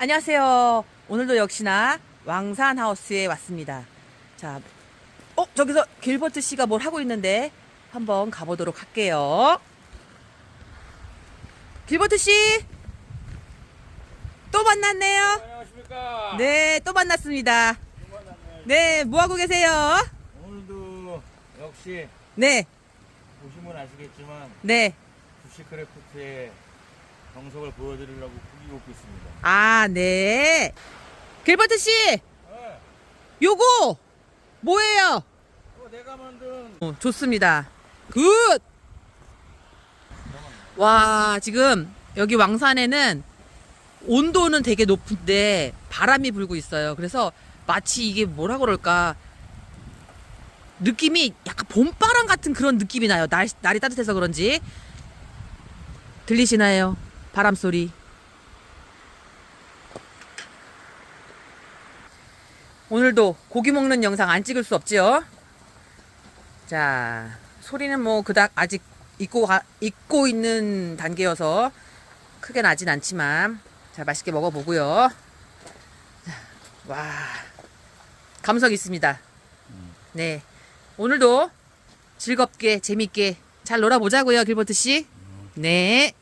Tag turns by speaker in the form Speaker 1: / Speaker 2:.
Speaker 1: 안녕하세요. 오늘도 역시나 왕산하우스에 왔습니다. 자, 저기서 길버트 씨가 뭘 하고 있는데 한번 가보도록 할게요. 길버트 씨, 또 만났네요.
Speaker 2: 안녕하십니까.
Speaker 1: 네, 또 만났습니다. 네, 뭐 하고 계세요?
Speaker 2: 오늘도 역시
Speaker 1: 네,
Speaker 2: 보시면 아시겠지만
Speaker 1: 네.
Speaker 2: 부시크래프트의 정석을 보여드리려고 고기 굽고 있습니다.
Speaker 1: 아, 네. 길버트 씨,
Speaker 2: 네.
Speaker 1: 요거 뭐예요?
Speaker 2: 내가 만든
Speaker 1: 좋습니다. 굿! 와, 지금 여기 왕산에는 온도는 되게 높은데 바람이 불고 있어요. 그래서 마치 이게 뭐라 그럴까, 느낌이 약간 봄바람 같은 그런 느낌이 나요. 날이 따뜻해서 그런지. 들리시나요? 바람 소리. 오늘도 고기 먹는 영상 안 찍을 수 없지요? 자, 소리는 뭐 그닥 아직 익고 있는 단계여서 크게 나진 않지만, 자, 맛있게 먹어보고요. 자, 와, 감성 있습니다. 네, 오늘도 즐겁게 재밌게 잘 놀아보자고요, 길버트 씨. 네.